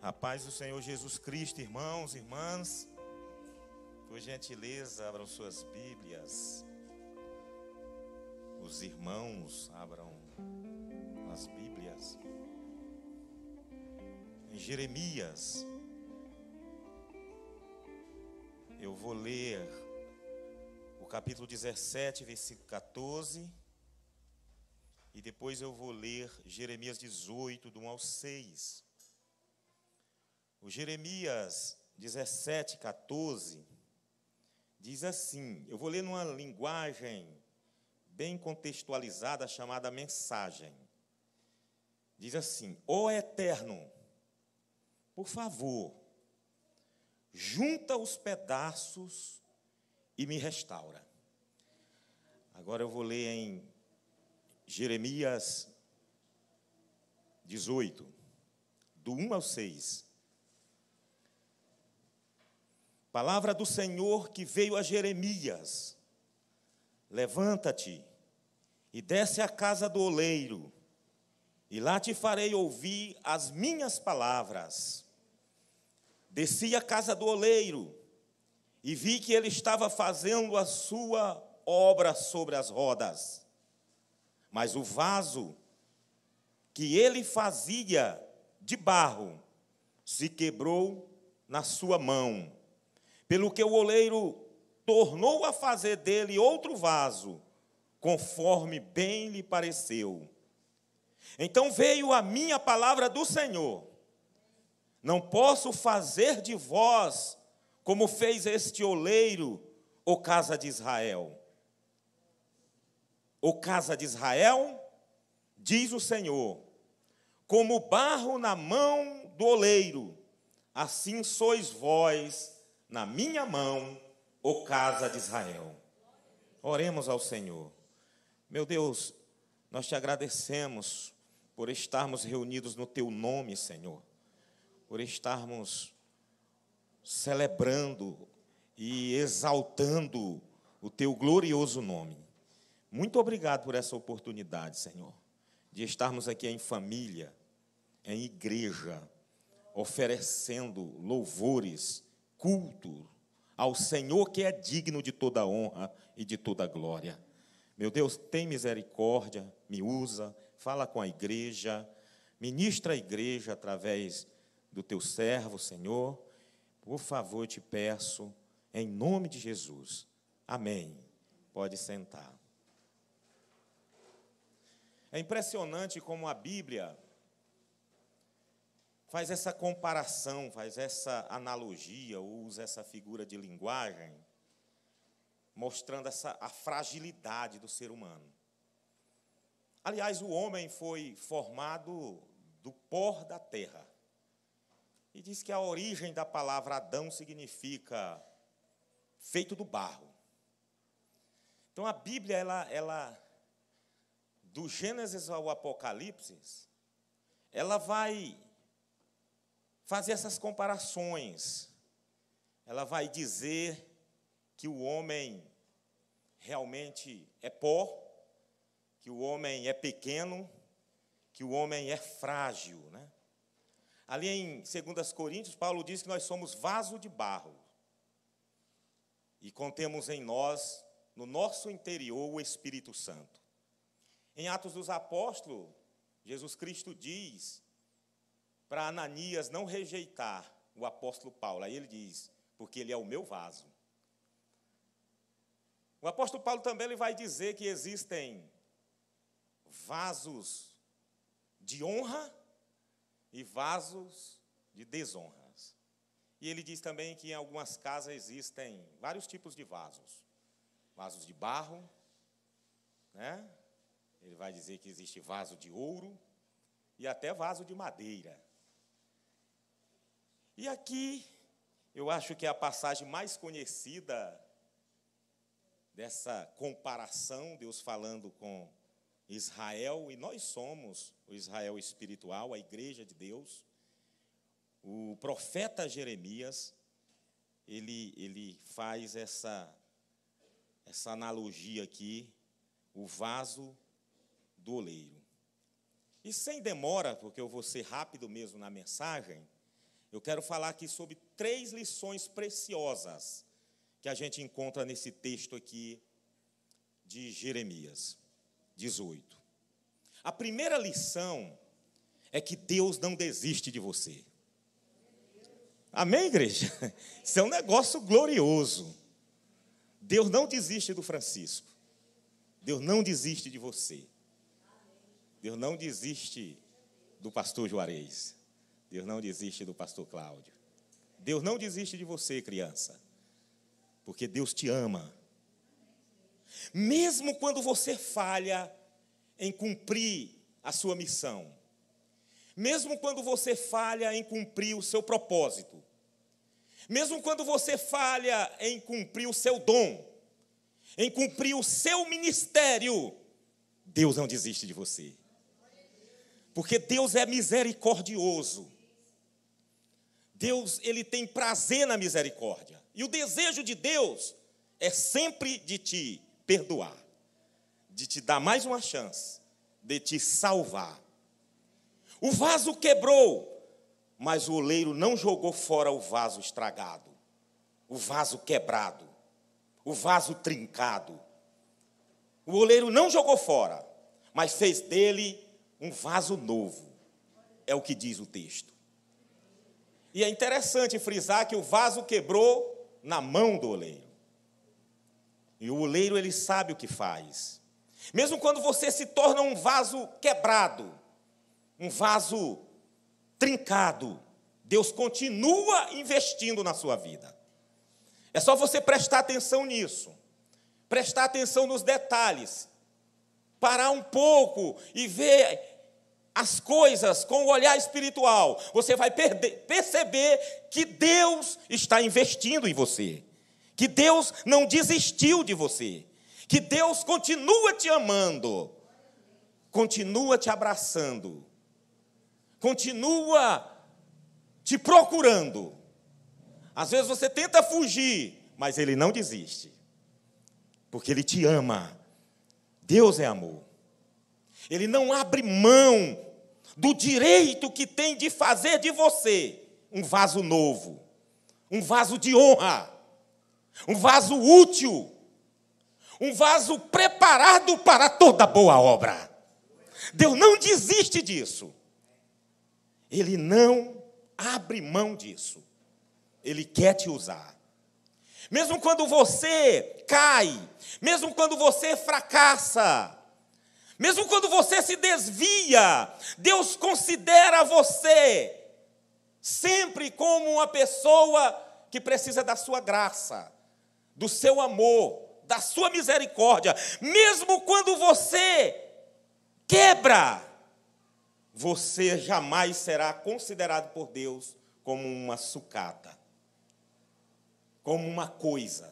A paz do Senhor Jesus Cristo, irmãos, irmãs. Por gentileza, abram suas Bíblias. Os irmãos, abram as Bíblias. Em Jeremias, eu vou ler o capítulo 17, versículo 14. E depois eu vou ler Jeremias 18, do 1 ao 6. O Jeremias 17, 14, diz assim, eu vou ler numa linguagem bem contextualizada, chamada mensagem. Diz assim: ó Eterno, por favor, junta os pedaços e me restaura. Agora eu vou ler em Jeremias 18, do 1 ao 6. Palavra do Senhor que veio a Jeremias: levanta-te e desce à casa do oleiro, e lá te farei ouvir as minhas palavras. Desci à casa do oleiro e vi que ele estava fazendo a sua obra sobre as rodas. Mas o vaso que ele fazia de barro se quebrou na sua mão, pelo que o oleiro tornou a fazer dele outro vaso, conforme bem lhe pareceu. Então veio a minha palavra do Senhor: não posso fazer de vós como fez este oleiro, ó casa de Israel. Ó casa de Israel, diz o Senhor, como barro na mão do oleiro, assim sois vós na minha mão, ó casa de Israel. Oremos ao Senhor. Meu Deus, nós te agradecemos por estarmos reunidos no teu nome, Senhor, por estarmos celebrando e exaltando o teu glorioso nome. Muito obrigado por essa oportunidade, Senhor, de estarmos aqui em família, em igreja, oferecendo louvores, culto ao Senhor, que é digno de toda honra e de toda glória. Meu Deus, tem misericórdia, me usa, fala com a igreja, ministra a igreja através do teu servo, Senhor. Por favor, te peço, em nome de Jesus. Amém. Pode sentar. É impressionante como a Bíblia faz essa comparação, faz essa analogia, usa essa figura de linguagem, mostrando a fragilidade do ser humano. Aliás, o homem foi formado do pó da terra. E diz que a origem da palavra Adão significa feito do barro. Então, a Bíblia, ela do Gênesis ao Apocalipse, ela vai fazer essas comparações. Ela vai dizer que o homem realmente é pó, que o homem é pequeno, que o homem é frágil, né? Ali em 2 Coríntios, Paulo diz que nós somos vaso de barro e contemos em nós, no nosso interior, o Espírito Santo. Em Atos dos Apóstolos, Jesus Cristo diz para Ananias não rejeitar o apóstolo Paulo. Aí ele diz, porque ele é o meu vaso. O apóstolo Paulo também ele vai dizer que existem vasos de honra e vasos de desonras. E ele diz também que em algumas casas existem vários tipos de vasos. Vasos de barro, né? Ele vai dizer que existe vaso de ouro e até vaso de madeira. E aqui, eu acho que é a passagem mais conhecida dessa comparação, Deus falando com Israel, e nós somos o Israel espiritual, a igreja de Deus. O profeta Jeremias, ele faz essa analogia aqui, o vaso do oleiro. E sem demora, porque eu vou ser rápido mesmo na mensagem, eu quero falar aqui sobre 3 lições preciosas que a gente encontra nesse texto aqui de Jeremias 18. A primeira lição é que Deus não desiste de você. Amém, igreja? Isso é um negócio glorioso. Deus não desiste do Francisco. Deus não desiste de você. Deus não desiste do pastor Juarez. Deus não desiste do pastor Cláudio. Deus não desiste de você, criança. Porque Deus te ama. Mesmo quando você falha em cumprir a sua missão. Mesmo quando você falha em cumprir o seu propósito. Mesmo quando você falha em cumprir o seu dom. Em cumprir o seu ministério. Deus não desiste de você. Porque Deus é misericordioso. Deus, ele tem prazer na misericórdia. E o desejo de Deus é sempre de te perdoar, de te dar mais uma chance, de te salvar. O vaso quebrou, mas o oleiro não jogou fora o vaso estragado, o vaso quebrado, o vaso trincado. O oleiro não jogou fora, mas fez dele um vaso novo. É o que diz o texto. E é interessante frisar que o vaso quebrou na mão do oleiro. E o oleiro, ele sabe o que faz. Mesmo quando você se torna um vaso quebrado, um vaso trincado, Deus continua investindo na sua vida. É só você prestar atenção nisso. Prestar atenção nos detalhes. Parar um pouco e ver as coisas com o olhar espiritual. Você vai perceber que Deus está investindo em você. Que Deus não desistiu de você. Que Deus continua te amando. Continua te abraçando. Continua te procurando. Às vezes você tenta fugir, mas Ele não desiste. Porque Ele te ama. Deus é amor. Ele não abre mão do direito que tem de fazer de você um vaso novo, um vaso de honra, um vaso útil, um vaso preparado para toda boa obra. Deus não desiste disso. Ele não abre mão disso. Ele quer te usar. Mesmo quando você cai, mesmo quando você fracassa, mesmo quando você se desvia, Deus considera você sempre como uma pessoa que precisa da sua graça, do seu amor, da sua misericórdia. Mesmo quando você quebra, você jamais será considerado por Deus como uma sucata, como uma coisa,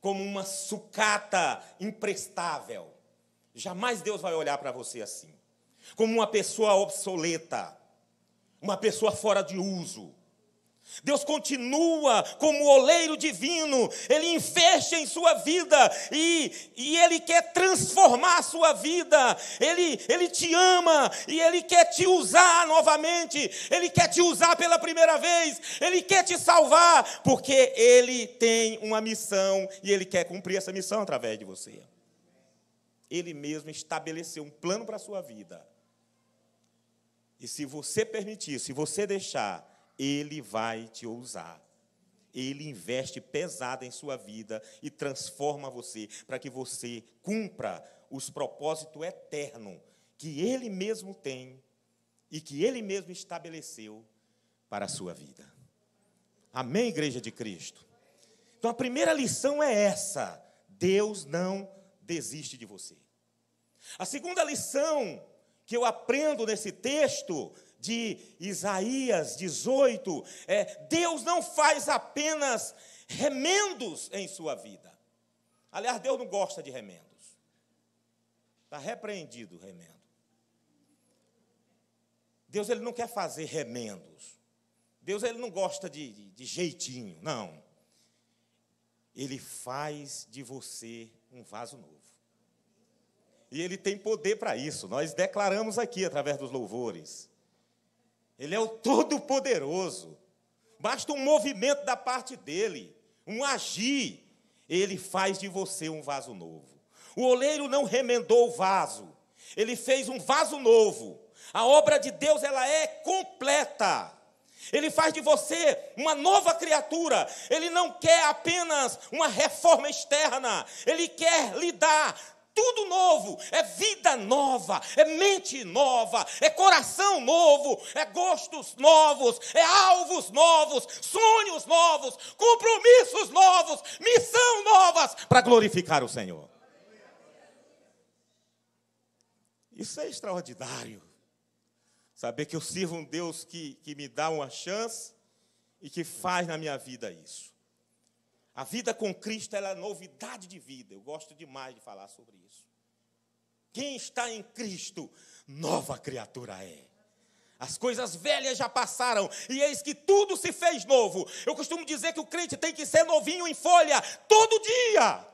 como uma sucata imprestável. Jamais Deus vai olhar para você assim, como uma pessoa obsoleta, uma pessoa fora de uso. Deus continua como oleiro divino, Ele investe em sua vida e Ele quer transformar a sua vida. Ele te ama e Ele quer te usar novamente, Ele quer te usar pela primeira vez, Ele quer te salvar, porque Ele tem uma missão e Ele quer cumprir essa missão através de você. Ele mesmo estabeleceu um plano para a sua vida. E se você permitir, se você deixar, Ele vai te usar. Ele investe pesado em sua vida e transforma você para que você cumpra os propósitos eternos que Ele mesmo tem e que Ele mesmo estabeleceu para a sua vida. Amém, Igreja de Cristo? Então, a primeira lição é essa: Deus não desiste de você. A segunda lição que eu aprendo nesse texto de Isaías 18 é: Deus não faz apenas remendos em sua vida. Aliás, Deus não gosta de remendos. Está repreendido o remendo. Deus, ele não quer fazer remendos. Deus, ele não gosta de jeitinho, não. Ele faz de você um vaso novo. E Ele tem poder para isso. Nós declaramos aqui, através dos louvores. Ele é o Todo-Poderoso. Basta um movimento da parte dele, um agir, ele faz de você um vaso novo. O oleiro não remendou o vaso, ele fez um vaso novo. A obra de Deus, ela é completa. Ele faz de você uma nova criatura. Ele não quer apenas uma reforma externa, ele quer lhe dar tudo novo, é vida nova, é mente nova, é coração novo, é gostos novos, é alvos novos, sonhos novos, compromissos novos, missão novas para glorificar o Senhor. Isso é extraordinário. Saber que eu sirvo um Deus que me dá uma chance e que faz na minha vida isso. A vida com Cristo, ela é novidade de vida. Eu gosto demais de falar sobre isso. Quem está em Cristo, nova criatura é. As coisas velhas já passaram, e eis que tudo se fez novo. Eu costumo dizer que o crente tem que ser novinho em folha, todo dia.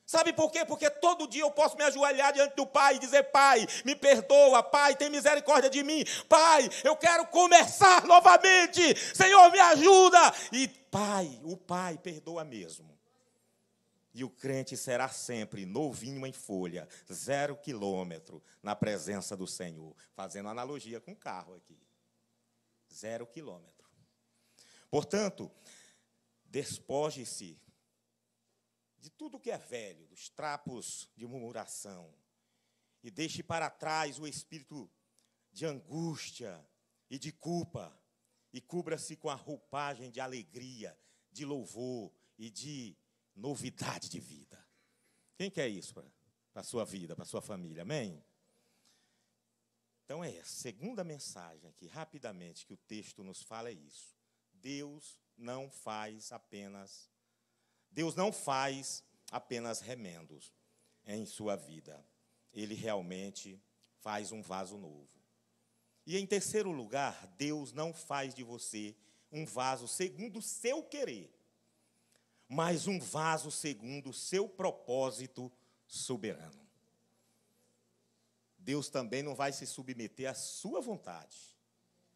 Sabe por quê? Porque todo dia eu posso me ajoelhar diante do Pai e dizer: Pai, me perdoa, Pai, tem misericórdia de mim. Pai, eu quero começar novamente. Senhor, me ajuda. E Pai, o Pai perdoa mesmo. E o crente será sempre novinho em folha, 0 quilômetro na presença do Senhor. Fazendo analogia com o carro aqui. 0 quilômetro. Portanto, despoje-se de tudo que é velho, dos trapos de murmuração, e deixe para trás o espírito de angústia e de culpa, e cubra-se com a roupagem de alegria, de louvor e de novidade de vida. Quem quer isso para a sua vida, para a sua família? Amém? Então é a segunda mensagem aqui, rapidamente, que o texto nos fala é isso. Deus não faz apenas remendos em sua vida. Ele realmente faz um vaso novo. E em terceiro lugar, Deus não faz de você um vaso segundo o seu querer, mas um vaso segundo o seu propósito soberano. Deus também não vai se submeter à sua vontade,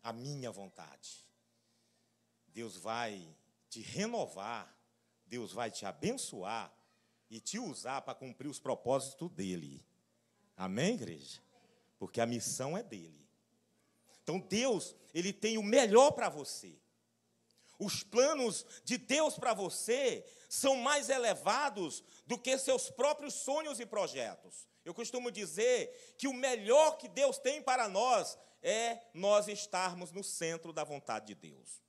à minha vontade. Deus vai te renovar, Deus vai te abençoar e te usar para cumprir os propósitos dele. Amém, igreja? Porque a missão é dele. Então, Deus, ele tem o melhor para você. Os planos de Deus para você são mais elevados do que seus próprios sonhos e projetos. Eu costumo dizer que o melhor que Deus tem para nós é nós estarmos no centro da vontade de Deus.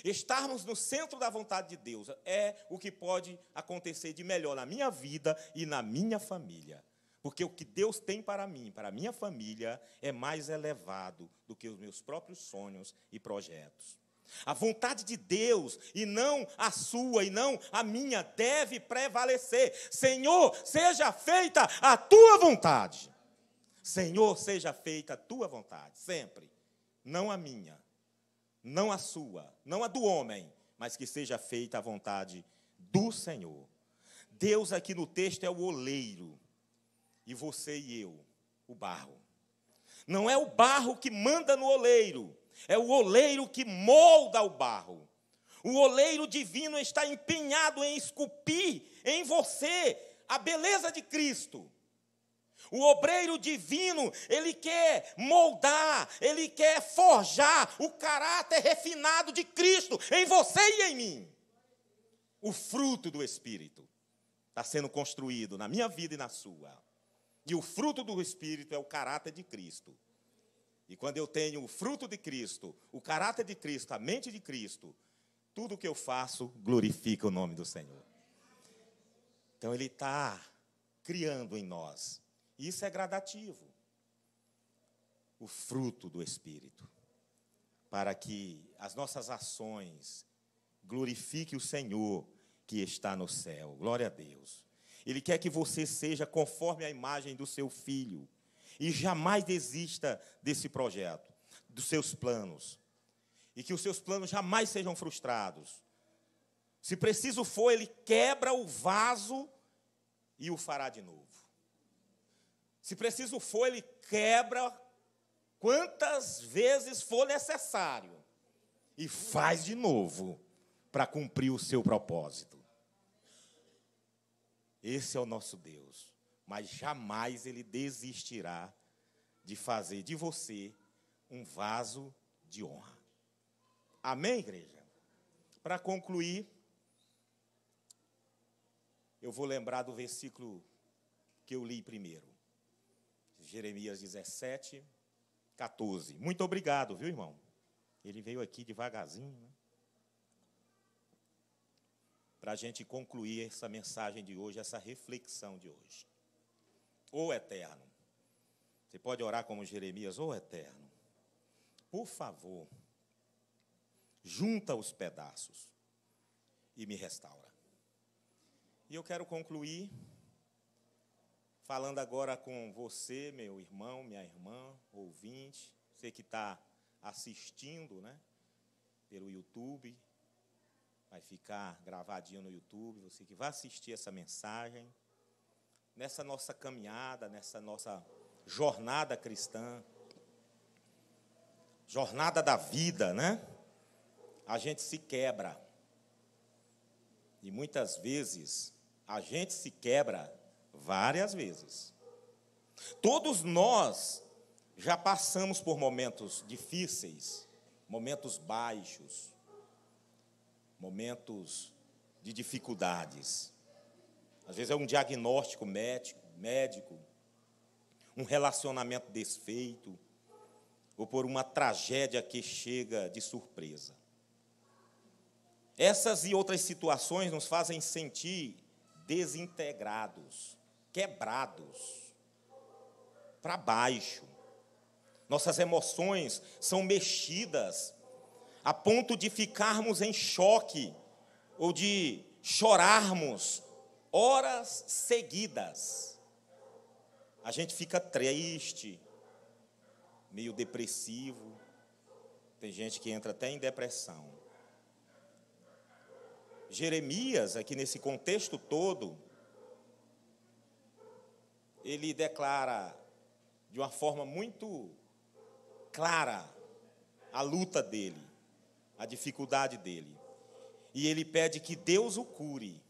Estarmos no centro da vontade de Deus é o que pode acontecer de melhor na minha vida e na minha família. Porque o que Deus tem para mim, para a minha família, é mais elevado do que os meus próprios sonhos e projetos. A vontade de Deus, e não a sua, e não a minha, deve prevalecer. Senhor, seja feita a tua vontade. Senhor, seja feita a tua vontade, sempre. Não a minha, não a sua, não a do homem, mas que seja feita a vontade do Senhor. Deus aqui no texto é o oleiro, e você e eu, o barro. Não é o barro que manda no oleiro, é o oleiro que molda o barro. O oleiro divino está empenhado em esculpir em você a beleza de Cristo. O obreiro divino, ele quer moldar, ele quer forjar o caráter refinado de Cristo em você e em mim. O fruto do Espírito está sendo construído na minha vida e na sua. E o fruto do Espírito é o caráter de Cristo. E quando eu tenho o fruto de Cristo, o caráter de Cristo, a mente de Cristo, tudo o que eu faço glorifica o nome do Senhor. Então, Ele está criando em nós. Isso é gradativo. O fruto do Espírito. Para que as nossas ações glorifiquem o Senhor que está no céu. Glória a Deus. Ele quer que você seja conforme a imagem do seu filho. E jamais desista desse projeto, dos seus planos. E que os seus planos jamais sejam frustrados. Se preciso for, ele quebra o vaso e o fará de novo. Se preciso for, ele quebra quantas vezes for necessário, e faz de novo para cumprir o seu propósito. Esse é o nosso Deus, mas jamais Ele desistirá de fazer de você um vaso de honra. Amém, igreja? Para concluir, eu vou lembrar do versículo que eu li primeiro. Jeremias 17, 14. Muito obrigado, viu, irmão? Ele veio aqui devagarzinho, né? Para a gente concluir essa mensagem de hoje, essa reflexão de hoje. Ô Eterno, você pode orar como Jeremias, ô Eterno, por favor, junta os pedaços e me restaura. E eu quero concluir falando agora com você, meu irmão, minha irmã, ouvinte, você que está assistindo, né, pelo YouTube, vai ficar gravadinho no YouTube, você que vai assistir essa mensagem, nessa nossa caminhada, nessa nossa jornada cristã, jornada da vida, né? A gente se quebra. E muitas vezes, a gente se quebra várias vezes. Todos nós já passamos por momentos difíceis, momentos baixos, momentos de dificuldades. Às vezes é um diagnóstico médico, um relacionamento desfeito, ou por uma tragédia que chega de surpresa. Essas e outras situações nos fazem sentir desintegrados, quebrados, para baixo. Nossas emoções são mexidas a ponto de ficarmos em choque ou de chorarmos horas seguidas. A gente fica triste, meio depressivo. Tem gente que entra até em depressão. Jeremias, aqui nesse contexto todo, ele declara de uma forma muito clara a luta dele, a dificuldade dele. E ele pede que Deus o cure.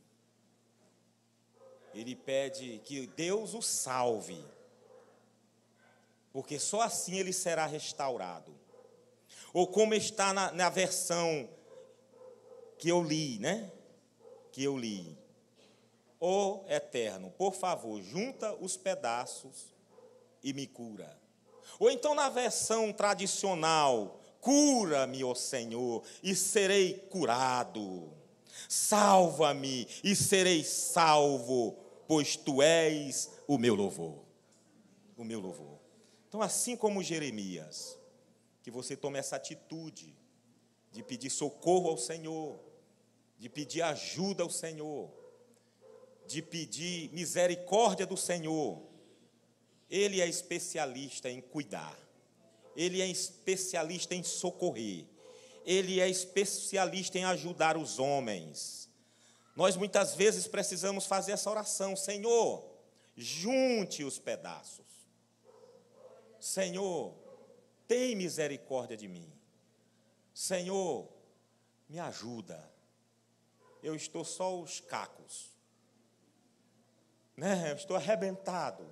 Ele pede que Deus o salve. Porque só assim ele será restaurado. Ou como está na versão que eu li, né? Que eu li. Ó Eterno, por favor, junta os pedaços e me cura. Ou então na versão tradicional, cura-me, ó Senhor, e serei curado. Salva-me e serei salvo, pois tu és o meu louvor. O meu louvor. Então, assim como Jeremias, que você tome essa atitude de pedir socorro ao Senhor, de pedir ajuda ao Senhor, de pedir misericórdia do Senhor. Ele é especialista em cuidar. Ele é especialista em socorrer. Ele é especialista em ajudar os homens. Nós muitas vezes precisamos fazer essa oração: Senhor, junte os pedaços. Senhor, tem misericórdia de mim. Senhor, me ajuda. Eu estou só os cacos, né? Eu estou arrebentado.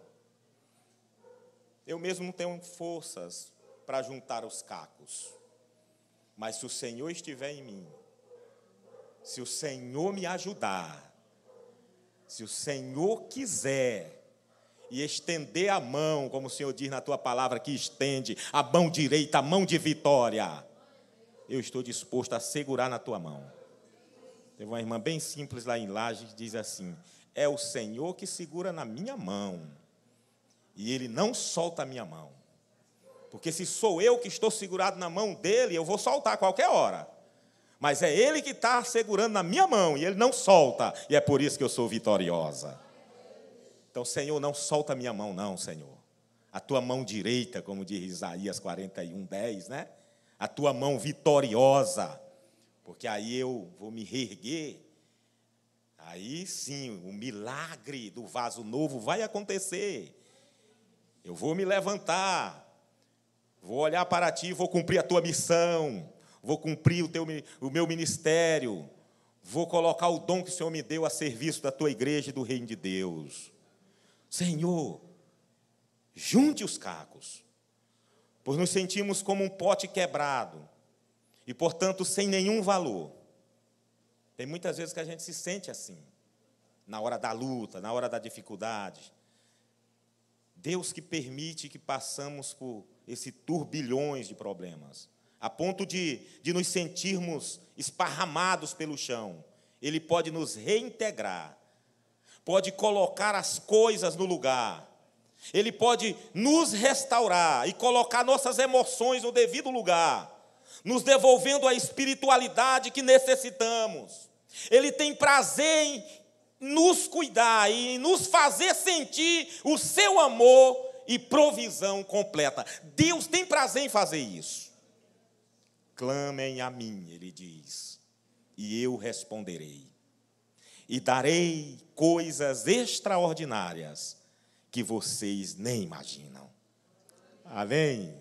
Eu mesmo não tenho forças para juntar os cacos. Mas se o Senhor estiver em mim, se o Senhor me ajudar, se o Senhor quiser e estender a mão, como o Senhor diz na tua palavra, que estende a mão direita, a mão de vitória, eu estou disposto a segurar na tua mão. Teve uma irmã bem simples lá em Lages que diz assim: é o Senhor que segura na minha mão, e Ele não solta a minha mão. Porque se sou eu que estou segurado na mão dele, eu vou soltar a qualquer hora. Mas é Ele que está segurando na minha mão, e Ele não solta, e é por isso que eu sou vitoriosa. Então, Senhor, não solta a minha mão, não, Senhor. A tua mão direita, como diz Isaías 41:10, né? A tua mão vitoriosa, porque aí eu vou me reerguer. Aí sim, o milagre do vaso novo vai acontecer. Eu vou me levantar, Vou olhar para ti, vou cumprir a tua missão, vou cumprir o meu ministério, vou colocar o dom que o Senhor me deu a serviço da tua igreja e do reino de Deus. Senhor, junte os cacos, pois nos sentimos como um pote quebrado e, portanto, sem nenhum valor. Tem muitas vezes que a gente se sente assim, na hora da luta, na hora da dificuldade. Deus que permite que passamos por esse turbilhões de problemas, a ponto de nos sentirmos esparramados pelo chão. Ele pode nos reintegrar, pode colocar as coisas no lugar, Ele pode nos restaurar e colocar nossas emoções no devido lugar, nos devolvendo a espiritualidade que necessitamos. Ele tem prazer em nos cuidar e nos fazer sentir o seu amor e provisão completa. Deus tem prazer em fazer isso. Clamem a mim, ele diz, e eu responderei, e darei coisas extraordinárias que vocês nem imaginam. Amém?